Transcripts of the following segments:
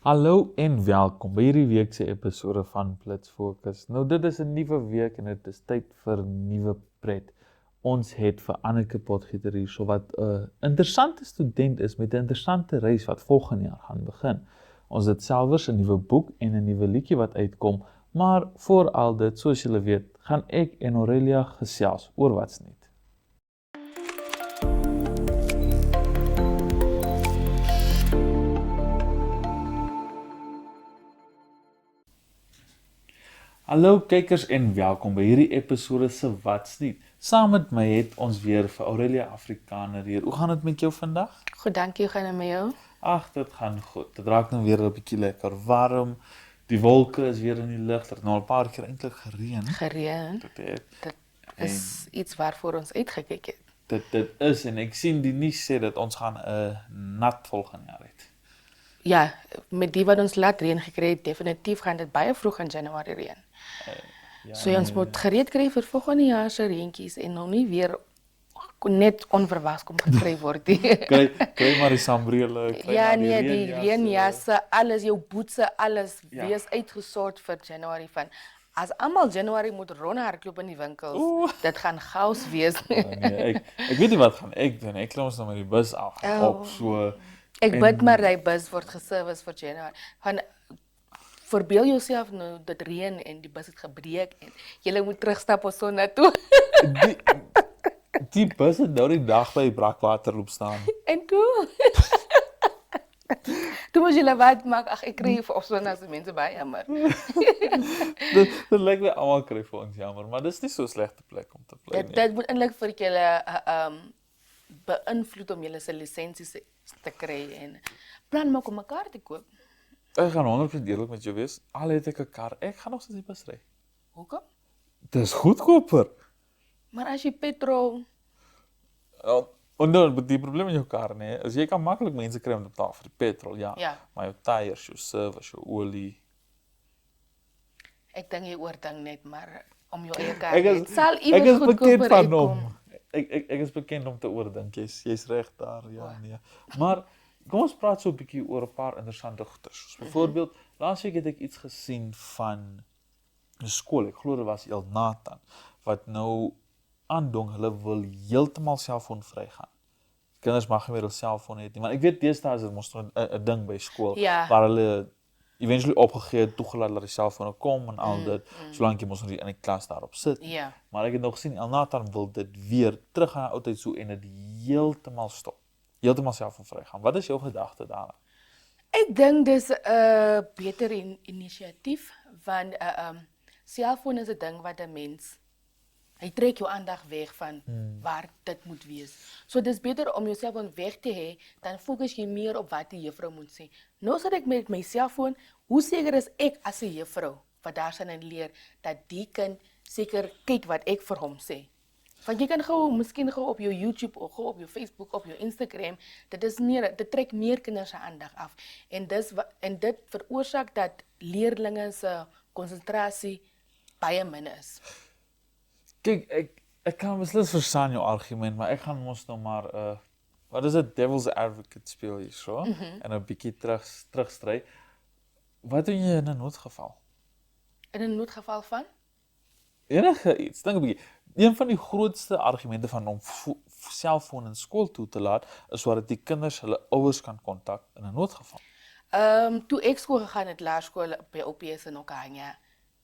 Hallo en welkom by hierdie week se episode van Blitz Fokus. Nou dit is 'n nuwe week en dit is tyd vir nuwe pret. Ons het vir Anneke Potgieter hier so wat 'n interessante student is met 'n interessante reis wat volgende jaar gaan begin. Ons het selfs 'n nuwe boek en 'n nuwe liedjie wat uitkom, maar voor al dit, soos julle weet, gaan ek en Aurelia gesels oor wat's nuut. Hallo kykers en welkom by hierdie episode se Wat's Nuut. Saam met my het ons weer vir Aurelia Afrikaner hier. Hoe gaan dit met jou vandag? Goed, dankie. Hoe gaan dit met jou? Ag, dit gaan goed. Dit raak nou weer 'n bietjie lekker warm. Die wolke is weer in die lug. Dit het nou al 'n paar keer eintlik gereën. Dit is iets waarvoor ons uitgekyk het. Dit is en ek sien die nuus sê dat ons gaan 'n nat volgende jaar hê. Ja, met die wat ons laat reën gekry het, definitief gaan dit baie vroeg in Januarie reën. So ons moet gereed kry vir volgende jaar se reentjies en nou nie weer net onverwags kom gekry word nie. Kry maar die sambrele, Ja, nee, die reënjasse, alles, jou boetse, alles wees uitgesort vir Januarie van. As almal Januarie moet rondhardloop in die winkels, dit gaan chaos wees. Nee, ek weet nie wat gaan ek doen. Ek klim ons nou met die bus af op so. Ek bid maar die bus word geservice vir Januarie. Van verbeel jouself nou dit reën en die bus het gebreek en jy moet terugstap of so na toe. Die bus het nou die dag by die Brakwater loop staan. En toe? Toe moes jy wat maak. Ag, ek kry of so na se mense baie jammer. Dit lyk my almal kry vir ons jammer, maar dis nie so 'n slegte plek om te bly nie. Dit moet eintlik vir julle beïnvloed om julle se lisensies te kry en plan maak om 'n kar te koop. Ek gaan 100% eerlik met jou wees. Al het ek 'n kar, ek gaan nog steeds die bus ry. Hoekom? Dis goedkoper. Maar as jy petrol Nou, die probleem met jou kar nee, is jy kan maklik mense kry om te betaal vir die petrol, ja. Maar jou tyres, jou service, jou olie. Ek dink jy oordink net maar om jou eie kar te sal iewers goedkoper uitkom. Ek is bekend om te oordink. Jy's reg daar, ja, nee. Maar kom ons praat so 'n bietjie oor 'n paar interessante goeders. Soos byvoorbeeld, laasweek het ek iets gesien van 'n skool. Ek glo dit was Elnathan wat nou aandong hulle wil heeltemal selfoonvry gaan. Kinders mag nie meer hul selfoon hê nie, maar ek weet deesdae is dit mos 'n ding by skool waar hulle eventually opgegee het, toegelaat dat die selfone kom en al dit, solank jy mos nog in die klas daarop sit. Ja. Maar ek het nog gesien Elnathan wil dit weer terug aan oudtyd so en dit heeltemal stop. Heeltemal selfoonvry gaan. Wat is jou gedagte daaraan? Ek dink dis 'n beter inisiatief want selfoon is 'n ding wat 'n mens hy trek jou aandag weg van waar dit moet wees. So dis beter om jou selfoon weg te hê, dan fokus jy meer op wat die juffrou moet sê. Nou sit ek met my selfoon, hoe seker is ek as 'n juffrou wat daar staan en leer dat die kind seker kyk wat ek vir hom sê. Want jy kan miskien gou op jou YouTube of gou op jou Facebook, op jou Instagram, dit trek meer kinders se aandag af. En dit veroorsaak dat leerlinge se konsentrasie baie min is. Kyk, ek kan beslis verstaan jou argument, maar ek gaan mos nou maar wat is dit, devil's advocate speel hier so en 'n bietjie terugstry. Wat doen jy in 'n noodgeval? In 'n noodgeval van? Enige iets. Dink 'n bietjie. Een van die grootste argumente van om selfoon in skool toe te laat is sodat die kinders hulle ouers kan kontak in 'n noodgeval. Toe ek skool gegaan het, laerskool by OPS in Okahanya,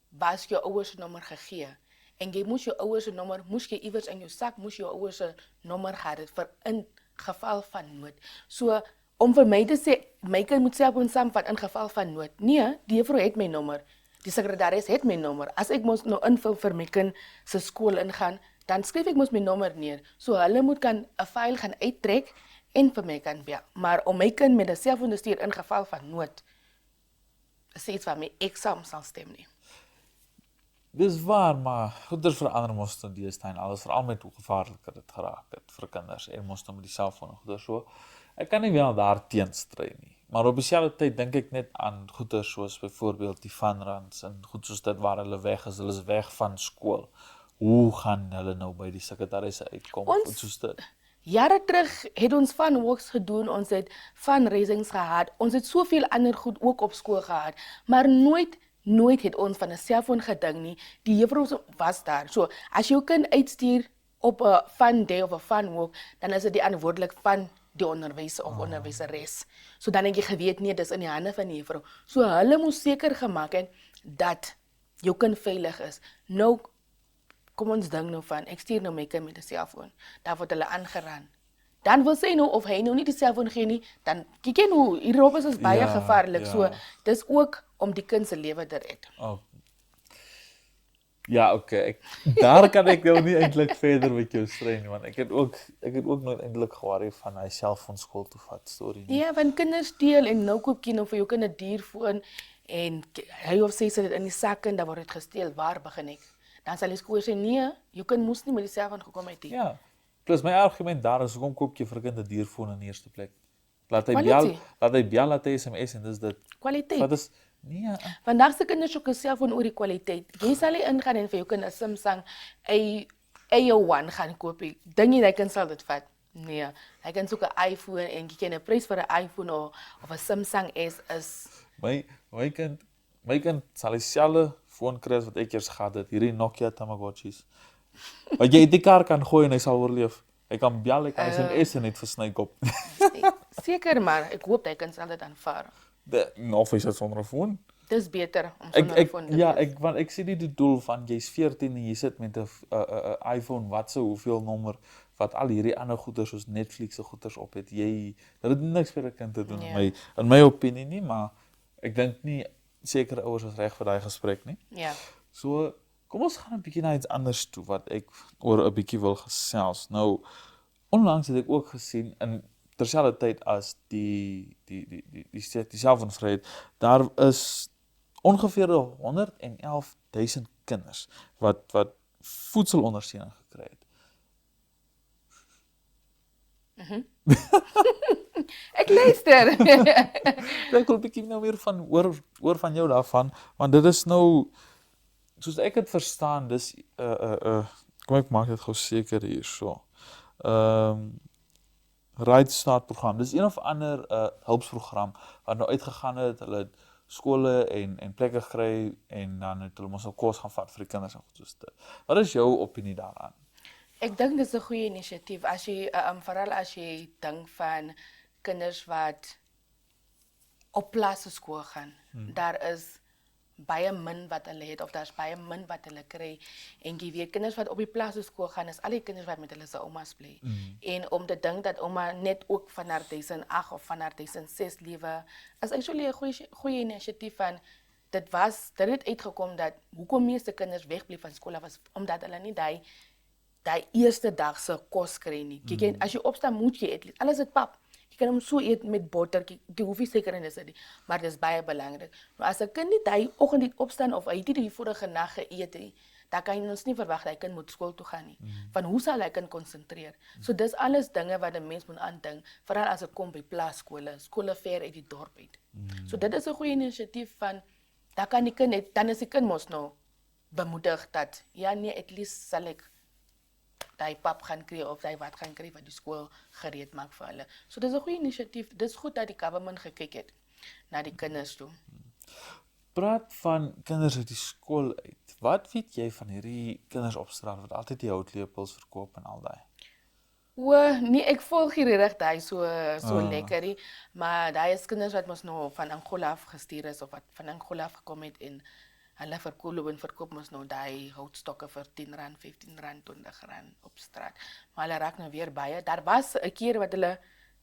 was jou ouers se nommer gegee. En jy moes jou ouers se nommer, moes jy iewers in jou sak, moes jou ouers se nommer gehad het vir in geval van nood. So om vir my te sê my kind moet selfoon saamvat in geval van nood. Nee, die juffrou het my nommer. Die sekretaris het my nommer. As ek mos nou invul vir my kind se skool ingaan, dan skryf ek mos my nommer neer. So hulle moet kan 'n file gaan uittrek en vir my kan bel. Maar om my kind met 'n selfoon te stuur in geval van nood, is iets waarmee ek saam sal stem nie. Dis waar, maar goeders verander mos nou deesdae en alles, veral met hoe gevaarliker dit geraak het vir kinders en mos nou met die selfoon en goeders so. Ek kan nie wel daar teenstry nie. Maar op dieselfde tyd dink ek net aan goeders soos byvoorbeeld die funruns en goed soos dit waar hulle weg is weg van skool. hoe gaan hulle nou by die sekretarisse uitkom? Ons- Soos dit. Jare terug het ons van works gedoen, ons het fundraisings gehad, ons het soveel ander goed ook op skool gehad, maar nooit het ons van 'n selfoon gedink nie. Die juffrou was daar. So, as jou kind uitstuur op 'n fun day of 'n fun walk, dan is dit die verantwoordelik van die onderwyser of onderwyseres. So dan het jy geweet nee, dis in die hande van die juffrou. So hulle moes seker gemaak het dat jou kind veilig is. Nou kom ons dink nou van, ek stuur nou my kind met 'n selfoon, dan word hulle aangeraan. Dan wil sy nou, of hy nou nie die selfoon gee nie, dan kyk jy nou, hierop is baie Ja, gevaarlik. ja. So, dis ook om die kind se lewe te red. Oh. Ja, okay. Daar kan ek nou nie eintlik verder met jou stry nie, want ek het ook nooit eintlik geworry van hy selfoon skool toe vat storie nie. Ja, want kinders steel en nou koop jy nou vir jou kind 'n dierfoon en hy of sy sit dit in die sak en dan word dit gesteel. Waar begin ek? Dan sal die skool sê nee, jou kind moes nie met die selfoon gekom het nie. Ja. Plus my argument daar is hoekom koop jy vir 'n kind 'n dierfoon in die eerste plek? Laat hy Kwaliteit. bel, laat hy SMS en dis dit. Kwaliteit. Wat is nee, Vandag se kinders soek 'n selfoon oor die kwaliteit. Jy sal nie ingaan en vir jou kind 'n Samsung A1 gaan koop. Dink jy hy kind sal dit vat? Nee, hy kan soek 'n iPhone en jy ken 'n prys vir 'n iPhone of 'n Samsung S is my kind sal dieselfde foon kry as wat ek eers gehad het, hierdie Nokia Tamagotchis. Wat jy uit die kar kan gooi en hy sal oorleef. Hy kan bel, hy kan SMS en net versny kop. seker, maar ek hoop hy kind sal dit aanvaar. Of hy sit sonder 'n foon. Dis beter om sonder 'n foon te wees. Want ek sien nie die doel van jy's 14 en jy sit met 'n iPhone wat se hoeveel nommer wat al hierdie ander goeders soos Netflix se goeders op het. Dit het niks vir 'n kind te doen in my opinie nie, maar ek dink nie sekere ouers is reg vir daai gesprek nie. Ja. So, kom ons gaan 'n bietjie na iets anders toe wat ek oor 'n bietjie wil gesels. Nou, onlangs het ek ook gesien in terselfdertyd as die selfoonvryheid, daar is ongeveer 111,000 kinders wat voedselondersteuning gekry het. Ek luister. Ek wil 'n bietjie nou weer van hoor van jou daarvan, want dit is nou soos ek dit verstaan, dis kom ek maak dit gou seker hierso. Right Start program. Dis een of ander hulpsprogram wat nou uitgegaan het. Hulle het skole en plekke gekry en dan het hulle mos nou kos gaan vat vir die kinders en goed soos dit. Wat is jou opinie daaraan? Ek dink dis 'n goeie inisiatief as jy veral as jy dink van kinders wat op plaaskool gaan. Daar is baie min wat hulle het of daar's baie min wat hulle kry en jy weet kinders wat op die plaaskool gaan is al die kinders wat met hulle se oumas bly. En om te dink dat ouma net ook van haar 2008 of van haar 2006 lewe is actually 'n goeie inisiatief van dit het uitgekom dat hoekom meeste kinders wegbly van skool was omdat hulle nie daai eerste dag se kos kry nie. Kyk, as jy opstaan moet jy eet. Alles is pap. Jy kan hom so eet met botter. Jy hoef nie seker in is dit, maar dis baie belangrik. Nou as 'n kind nie daai oggend nie opstaan of hy het nie die vorige nag geëet nie, dan kan jy ons nie verwag dat hy kind moet skool toe gaan nie. Van hoe sal hy kind konsentreer? So dis alles dinge wat 'n mens moet aandink, veral as dit kom by skole ver uit die dorp uit. So dit is 'n goeie inisiatief van dan kan die kind net, dan is die kind mos nou bemoedig dat ja nee, at least sal ek daai pap gaan kry of daai wat gaan kry wat die skool gereed maak vir hulle. So dis 'n goeie inisiatief. Dis goed dat die government gekyk het na die kinders toe. Praat van kinders uit die skool uit. Wat weet jy van hierdie kinders op straat wat altyd die houtlepels verkoop en al daai? Nee, ek volg hier reg daai so lekkerie, maar daai is kinders wat mos nou van Angola af gestuur is of wat van Angola af gekom het en hulle verkoop mos nou daai houtstokke vir R10, R15, R20 op straat. Maar hulle raak nou weer baie. Daar was 'n keer wat hulle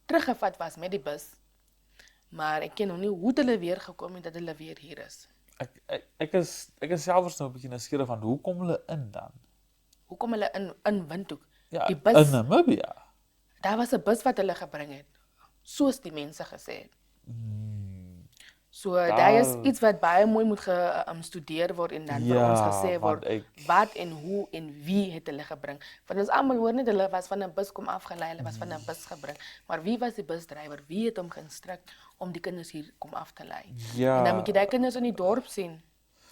teruggevat was met die bus. Maar ek ken nog nie hoe hulle weer gekom het dat hulle weer hier is. Ek is selfs nou 'n bietjie nuuskierig van hoe kom hulle in dan? Hoe kom hulle in Windhoek? Ja, Die bus, in Namibia. daar was 'n bus wat hulle gebring het, soos die mense gesê het. So daar is iets wat baie mooi moet gestudeer word en dan vir ons gesê word wat en hoe en wie het hulle gebring. Want ons almal hoor net hulle was van 'n bus kom afgelei, hulle was van 'n bus gebring. Maar wie was die busdrywer? Wie het hom geïnstrueer om die kinders hier kom af te lei? Ja. En dan moet jy daai kinders in die dorp sien.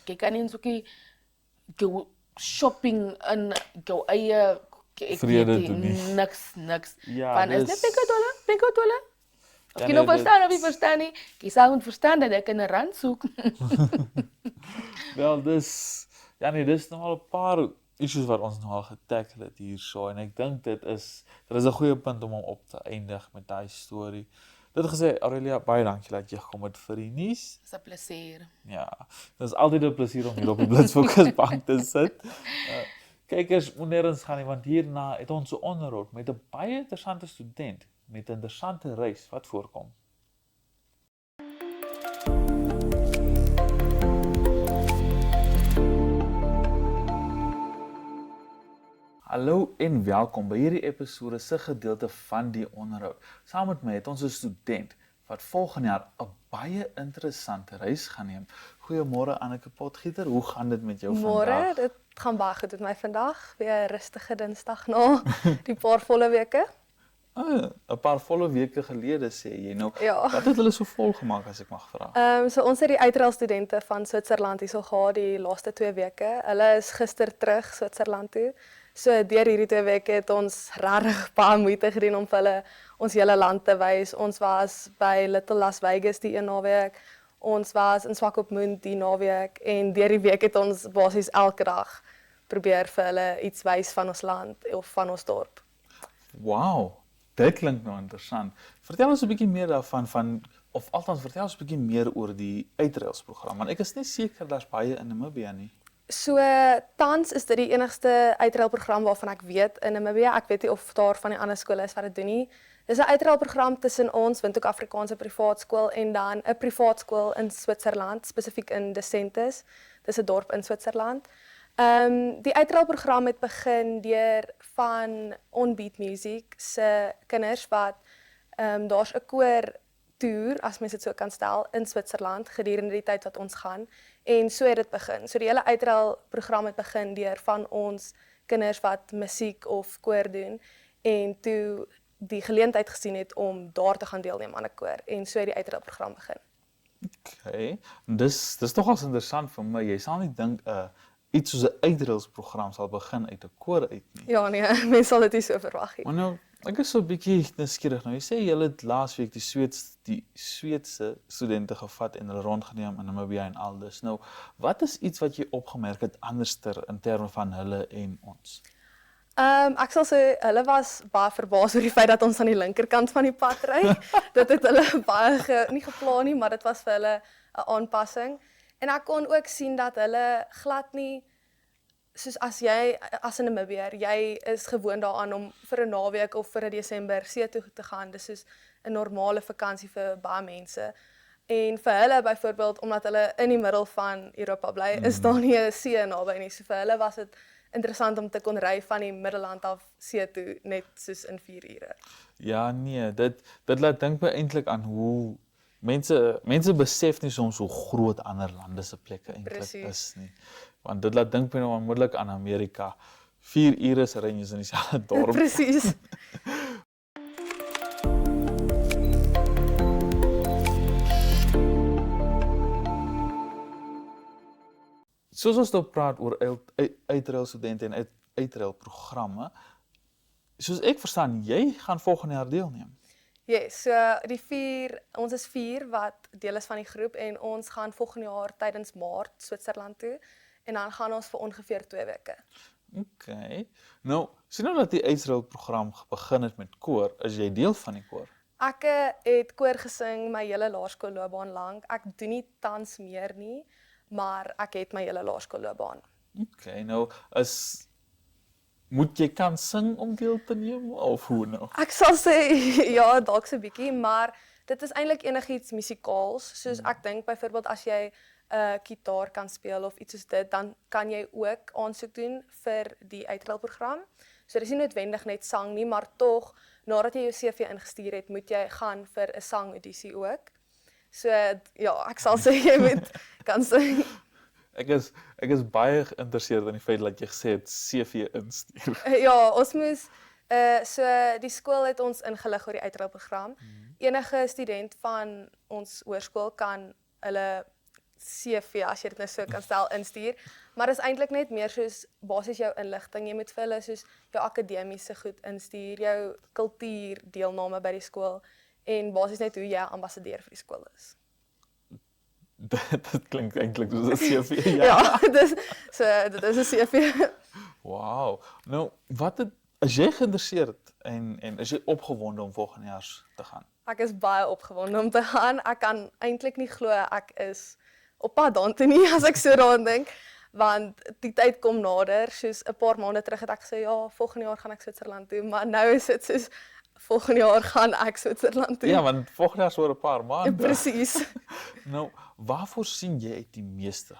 Jy kan nie eens ook shopping in jou eie ek Vrede weet doen nie. niks. Ja, Van is dis- dit pinkotolle? Of Ja, jy nee, nou verstaan of jy verstaan nie, jy sal moet verstaan dat ek in 'n rand soek. Wel, dis nog al 'n paar issues wat ons nog al getackle het hierso en ek dink dit is 'n goeie punt om hom op te eindig met daai storie. Dit gesê, Aurelia, baie dankie dat jy gekom het vir die nuus. Dis 'n plesier. Ja, dit is altyd 'n plesier om hier op die Blitsfokusbank te sit. Kykers, moet nêrens gaan nie, want hierna het ons 'n onderhoud met 'n baie interessante student met 'n interessante reis wat voorkom. Hallo en welkom by hierdie episode se gedeelte van die onderhoud. Saam met my het ons 'n student wat volgende jaar 'n baie interessante reis gaan neem. Goeiemôre Anneke Potgieter, hoe gaan dit met jou vandag? Môre, dit gaan baie goed met my vandag. Weer 'n rustige Dinsdag na die paar volle weke. 'n paar volle weke gelede sê jy nou. Ja. Wat het hulle so vol gemaak as ek mag vra? So ons het die uitreil studente van Switserland hierso gehad die laaste 2 weke. Hulle is gister terug Switserland toe. So deur hierdie 2 weke het ons regtig baie moeite gedoen om vir hulle ons hele land te wys. Ons was by Little Las Vegas die een naweek. Ons was in Swakopmund die naweek en deur die week het ons basies elke dag probeer vir hulle iets wys van ons land of van ons dorp. Wow, dit klink nou interessant. Vertel ons 'n bietjie meer daarvan of althans vertel ons 'n bietjie meer oor die uitreilsprogram want ek is nie seker daar's baie in Namibië nie. So tans is dit die enigste uitreilprogram waarvan ek weet in Namibië. Ek weet nie of daar van die ander skole is wat dit doen nie. Dis 'n uitreilprogram tussen ons Windhoek Afrikaanse Privaat Skool en dan 'n privaat skool in Switserland, spesifiek in Decentes. Dis 'n dorp in Switserland. Die uitreilprogram het begin deur van On Beat Music se kinders wat daar's 'n koor toer, as mens dit so kan stel, in Switserland gedurende die tyd wat ons gaan. En so het dit begin. So die hele uitreilprogram het begin deur van ons kinders wat musiek of koor doen en toe die geleentheid gesien het om daar te gaan deelneem aan 'n koor en so het die uitreilprogram begin. Okay. Dis nogals interessant vir my. Jy sal nie dink iets soos 'n uitreilsprogram sal begin uit 'n koor uit nie. Ja nee, mense sal dit nie so verwag nie. Maar nou, ek is so 'n bietjie nuuskierig nou. Jy sê julle het laasweek die Sweedse studente gevat en hulle rondgeneem in Namibië en aldus. Nou, wat is iets wat jy opgemerk het anderster in terme van hulle en ons? Ek sal sê hulle was baie verbaas oor die feit dat ons aan die linkerkant van die pad ry. Dit het hulle baie nie geplan nie, maar dit was vir hulle 'n aanpassing. En ek kon ook sien dat hulle glad nie soos as 'n Namibier, jy is gewoond daaraan om vir 'n naweek of vir 'n Desember see toe te gaan. Dis soos 'n normale vakansie vir baie mense. En vir hulle byvoorbeeld omdat hulle in die middel van Europa bly, is daar nie 'n see naby nie. So vir hulle was dit interessant om te kon ry van die Middelland af see toe net soos in 4 ure. Ja, nee, dit laat dink my eintlik aan hoe mense besef nie soms hoe groot ander lande se plekke eintlik Precies. is nie. Want dit laat dink my nou onmiddellik aan Amerika. 4 ure se ry jy in dieselfde dorp. Presies. Soos ons nou praat oor uitreilstudente en uitreilprogramme, soos ek verstaan, jy gaan volgende jaar deelneem. Yes, so ons is 4 wat deel is van die groep en ons gaan volgende jaar tydens Maart Switserland toe en dan gaan ons vir ongeveer 2 weke. Okay. Nou, sien nou dat die uitreilprogram begin het met koor, is jy deel van die koor? Ek het koor gesing my hele laerskoolloopbaan lank. Ek doen nie tans meer nie, maar ek het my hele laerskoolloopbaan. Okay, nou moet jy kan sing om deel te neem of hoe nou? Ek sal sê ja, dalk so 'n bietjie, maar dit is eintlik enigiets musikaals. Soos ek dink byvoorbeeld as jy 'n gitaar kan speel of iets soos dit, dan kan jy ook aansoek doen vir die uitreilprogram. So dis nie noodwendig net sang nie, maar tog nadat jy jou CV ingestuur het, moet jy gaan vir 'n sangaudisie ook. So ja, ek sal sê jy moet kan sing. Ek is baie geïnteresseerd in die feit dat jy gesê het CV instuur. Ja, ons moes so die skool het ons ingelig oor die uitreilprogram. Enige student van ons hoërskool kan hulle CV, as jy dit nou so kan stel, instuur. Maar is eintlik net meer soos basies jou inligting. Jy moet vir hulle soos jou akademiese goed instuur, jou kultuur, deelname by die skool en basies net hoe jy 'n ambassadeur vir die skool is. Dit klink eintlik soos 'n CV. Ja, dit is 'n CV. Wow. Nou, is jy geïnteresseerd en is jy opgewonde om volgende jaar te gaan? Ek is baie opgewonde om te gaan. Ek kan eintlik nie glo ek is op pad daartoe nie as ek so daaraan dink, want die tyd kom nader. Soos 'n paar maande terug het ek gesê ja, volgende jaar gaan ek Switserland toe, maar nou is dit soos volgende jaar gaan ek Switserland toe. Ja, want volgende jaar is oor 'n paar maande. Presies. Nou, waarvoor sien jy uit die meeste?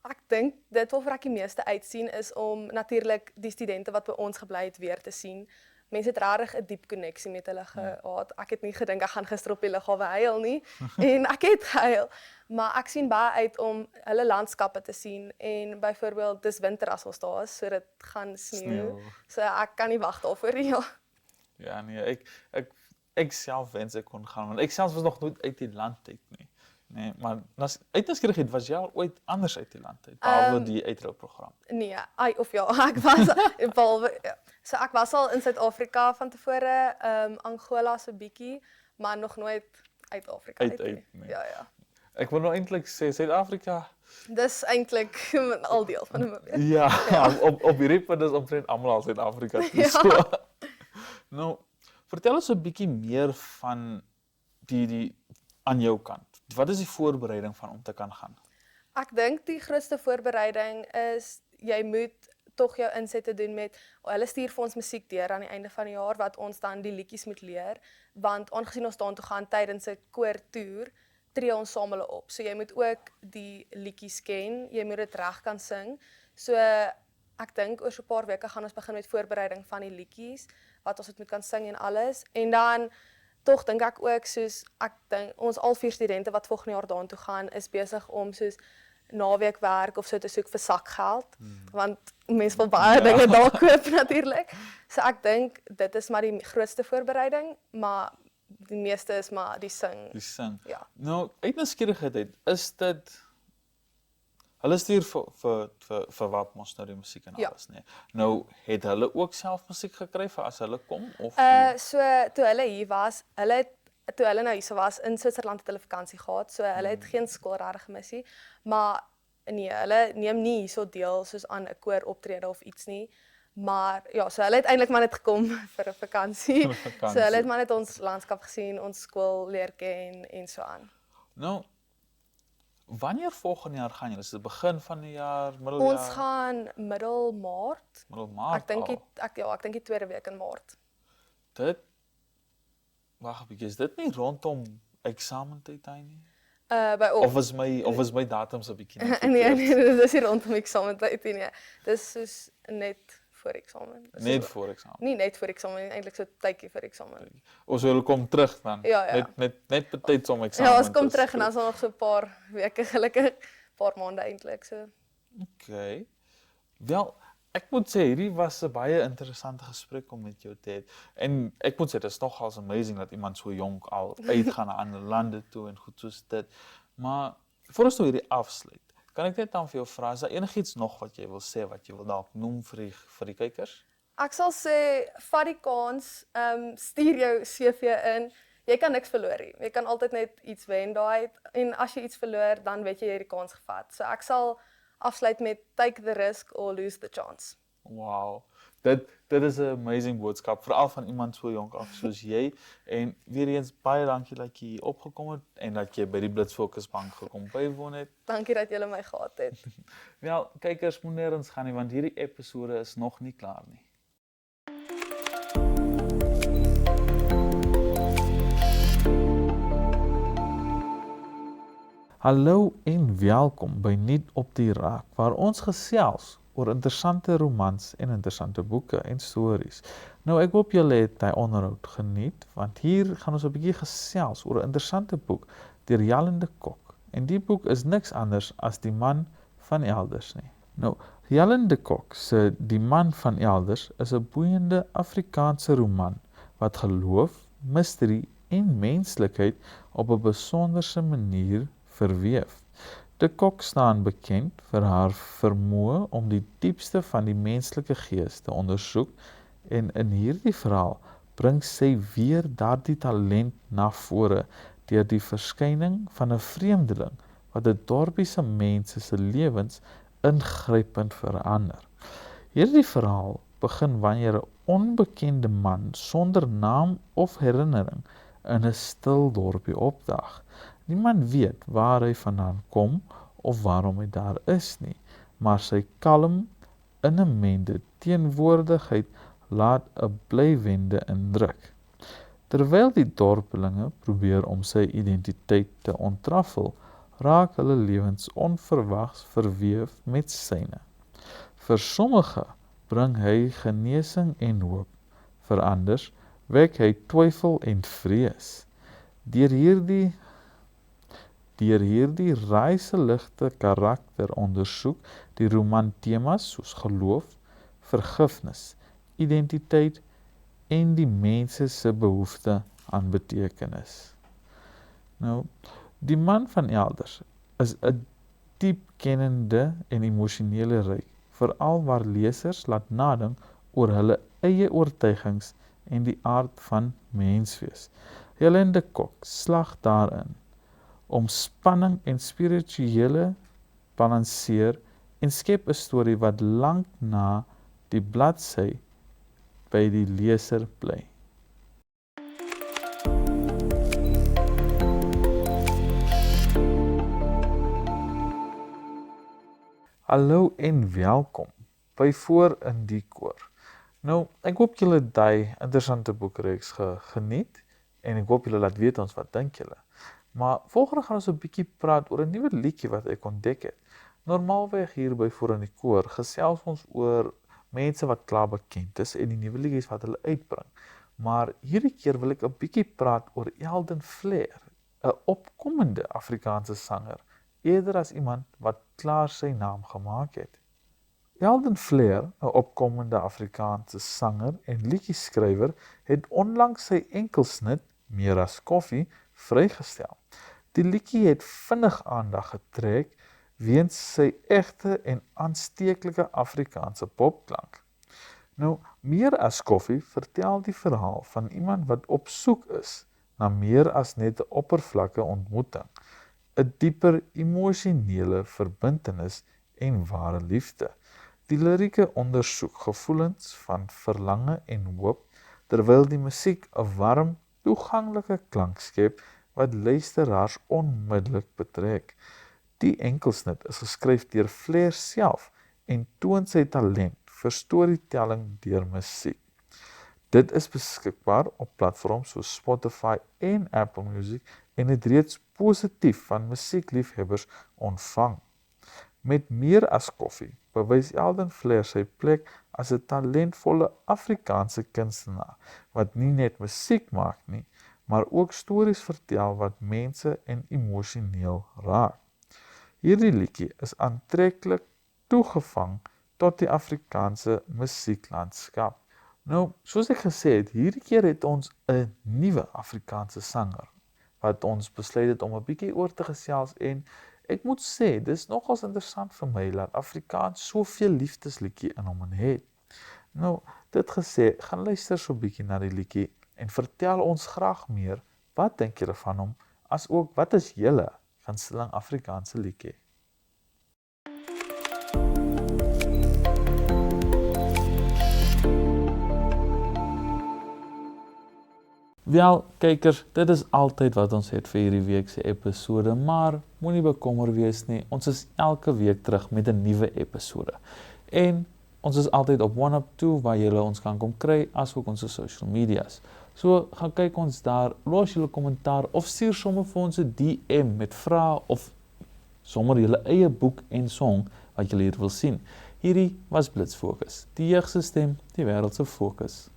Ek dink dit waarvoor ek die meeste uitsien is om natuurlik die studente wat by ons gebly het weer te sien. Mense het regtig 'n diep koneksie met hulle gehad. Ek het nie gedink ek gaan gister op die lughawe huil nie en ek het gehuil, maar ek sien baie uit om hulle landskappe te sien en byvoorbeeld dis winter as ons daar is, so dit gaan sneeu. So ek kan nie wag daarvoor nie. Ja. Ja, nee, ek self wens ek kon gaan, want ek self was nog nooit uit die land uit nie. Nee, maar uit nuuskierigheid, was jy al ooit anders uit die land uit, behalwe die uitreilprogram? Nee, ek was behalwe so ek was al in Suid-Afrika van tevore, Angola so bietjie, maar nog nooit uit Afrika uit nie. Nee. Ja. Ek wil nou eintlik sê Suid-Afrika. Dis eintlik al deel van Namibië. Ja, op hierdie punt is omtrent almal al Suid-Afrika toe. Ja. So. Nou, vertel ons 'n bietjie meer van die aan jou kant. Wat is die voorbereiding van om te kan gaan? Ek dink die grootste voorbereiding is jy moet tog jou insette doen met hulle stuur vir ons musiek deur aan die einde van die jaar wat ons dan die liedjies moet leer, want aangesien ons daartoe gaan tydens 'n koortoer, tree ons saam hulle op. So jy moet ook die liedjies ken, jy moet dit reg kan sing. So ek dink oor so 'n paar weke gaan ons begin met voorbereiding van die liedjies, wat ons moet kan sing en alles. En dan tog dink ek ook soos ek dink ons al 4 studente wat volgende jaar daartoe gaan is besig om soos naweekwerk of so te soek vir sakgeld, want mense wil baie dinge daar koop natuurlik. So ek dink dit is maar die grootste voorbereiding, maar die meeste is maar die sing. Die sing. Ja. Nou, uit nuuskierigheid, is dit hulle stuur vir wat mos nou die musiek en alles, nee. Nou, het hulle ook self musiek gekry vir as hulle kom of So toe hulle hier was, toe hulle nou hier was in Switserland het hulle vakansie gehad, so hulle het geen skool regtig gemis nie, maar nee, hulle neem nie hierso deel soos aan 'n kooroptrede of iets nie. Maar ja, so hulle het eintlik maar net gekom vir 'n vakansie. So hulle het maar net ons landskap gesien, ons skool leer ken en so aan. Nou, wanneer volgende jaar gaan julle? Is dit begin van die jaar, middeljaar? Ons gaan middel Maart. Middel Maart. Ek dink die tweede week in Maart. Wag 'n bietjie, is dit nie rondom eksamentyd nie? By ons. Of is my datums 'n bietjie net Nee, dit is nie rondom eksamentyd nie. Dis soos net voor eksamen. Net voor eksamen. Nie net voor eksamen nie, eintlik so tydjie vir eksamen. Ons hulle kom terug dan. Ja. Net betyds om eksamen. Ja, ons kom terug en dan is nog so 'n paar weke gelukkig, paar maande eintlik so. Okay. Wel, ek moet sê hierdie was 'n baie interessante gesprek om met jou te hê. En ek moet sê dit is nogals amazing dat iemand so jonk al uitgaan na ander lande toe en goed soos dit. Maar voor ons nou hierdie afsluit, kan ek net dan vir jou vra, is daar enigiets nog wat jy wil sê, wat jy wil dalk noem vir die kykers? Ek sal sê, vat die kans, stuur jou CV in. Jy kan niks verloor nie. Jy kan altyd net iets wen daai en as jy iets verloor, dan weet jy die kans gevat. So ek sal afsluit met take the risk or lose the chance. Wow. Dit is 'n amazing boodskap, veral van iemand so jonk af soos jy. En weer eens baie dankie dat jy hier opgekom het en dat jy by die Blitz Fokusbank gekom bywoon het. Dankie dat julle my gehad het. Wel, kykers, moet nêrens gaan nie, want hierdie episode is nog nie klaar nie. Hallo en welkom by Nuut op die Raak, waar ons gesels oor interessante romans en interessante boeke en stories. Nou, ek hoop julle het die onderhoud geniet, want hier gaan ons 'n bietjie gesels oor 'n interessante boek deur Jan de Kok. En die boek is niks anders as Die Man van Elders nie. Nou, Jan de Kok se Die Man van Elders is 'n boeiende Afrikaanse roman wat geloof, mysterie en menslikheid op 'n besonderse manier verweef. De Kok staan bekend vir haar vermoë om die diepste van die menslike gees te ondersoek en in hierdie verhaal bring sy weer daardie talent na vore deur die verskyning van 'n vreemdeling wat 'n dorpie se mense se lewens ingrypend verander. Hierdie verhaal begin wanneer 'n onbekende man sonder naam of herinnering in 'n stil dorpie opdag. Niemand weet waar hy vandaan kom of waarom hy daar is nie, maar sy kalm, innemende teenwoordigheid laat 'n blywende indruk. Terwyl die dorpelinge probeer om sy identiteit te ontrafel, raak hulle lewens onverwags verweef met syne. Vir sommige bring hy genesing en hoop, vir anders wek hy twyfel en vrees. Deur hierdie reiseligte karakter ondersoek die roman temas soos geloof, vergifnis, identiteit en die mense se behoefte aan betekenis. Nou, die man van elders is 'n diep kennende en emosionele ryk, veral waar lesers laat nadink oor hulle eie oortuigings en die aard van menswees. Helen de Kok slag daarin om spanning en spirituele balanseer en skep 'n storie wat lank na die bladsy by die leser bly. Hallo en welkom by Voor in die Koor. Nou, ek hoop julle het die interessante boekreeks geniet en ek hoop julle laat weet ons wat dink julle. Maar volgende gaan ons 'n bietjie praat oor 'n nuwe liedjie wat ek ontdek het. Normaalweg hier by Voor in die Koor gesels ons oor mense wat klaar bekend is en die nuwe liedjies wat hulle uitbring. Maar hierdie keer wil ek 'n bietjie praat oor Eldon Flair, 'n opkomende Afrikaanse sanger, eerder as iemand wat klaar sy naam gemaak het. Eldon Flair, 'n opkomende Afrikaanse sanger en liedjieskrywer, het onlangs sy enkelsnit Meer as Koffie vrygestel. Die liedjie het vinnig aandag getrek weens sy egte en aansteeklike Afrikaanse popklank. Nou, Meer as Koffie vertel die verhaal van iemand wat op soek is na meer as net 'n oppervlakkige ontmoeting, 'n dieper emosionele verbintenis en ware liefde. Die lirieke ondersoek gevoelens van verlange en hoop, terwyl die musiek 'n warm, toeganklike klank skep wat luisteraars onmiddellik betrek. Die enkelsnit is geskryf deur Flair self en toon sy talent vir storytelling deur musiek. Dit is beskikbaar op platforms soos Spotify en Apple Music en het reeds positief van musiekliefhebbers ontvang. Met Meer as Koffie bewys Eldon Flair sy plek as 'n talentvolle Afrikaanse kunstenaar wat nie net musiek maak nie, maar ook stories vertel wat mense en emosioneel raak. Hierdie liedjie is aantreklik toegevang tot die Afrikaanse musieklandskap. Nou, soos ek gesê het, hierdie keer het ons 'n nuwe Afrikaanse sanger wat ons besluit het om 'n bietjie oor te gesels en ek moet sê, dis nogals interessant vir my dat Afrikaans soveel liefdesliedjie in hom het. Nou, dit gesê, gaan luister so 'n bietjie na die liedjie en vertel ons graag meer, wat dink julle van hom, as ook wat is julle gunsteling Afrikaanse liedjie? Wel, kykers, dit is altyd wat ons het vir hierdie week se episode, maar moenie bekommer wees nie, ons is elke week terug met 'n nuwe episode. En ons is altyd op OneUp2 waar julle ons kan kom kry, asook ons social medias. So, gaan kyk ons daar, los julle kommentaar of stuur sommer vir ons 'n DM met vrae of sommer julle eie boek en song wat julle hier wil sien. Hierdie was Blitsfokus, die jeug se stem, die wêreld se fokus.